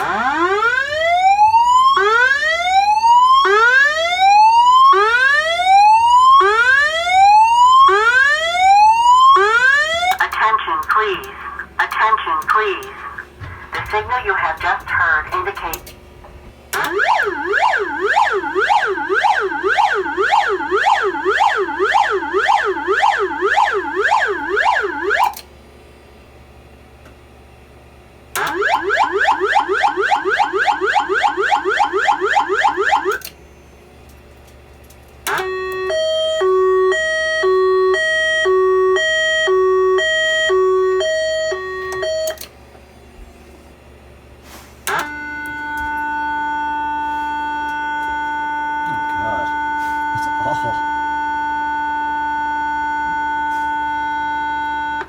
Attention, please. Attention, please. The signal you have just heard indicates...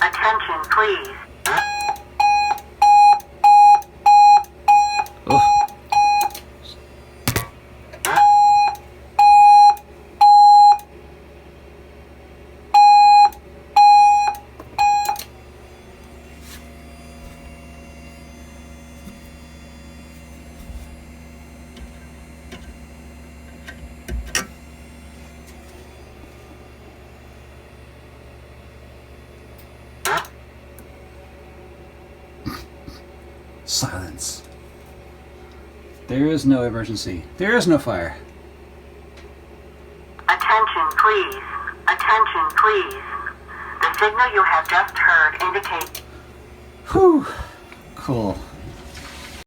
Attention, please. Silence. There is no emergency. There is no fire. Attention, please. Attention, please. The signal you have just heard indicates... Whew. Cool.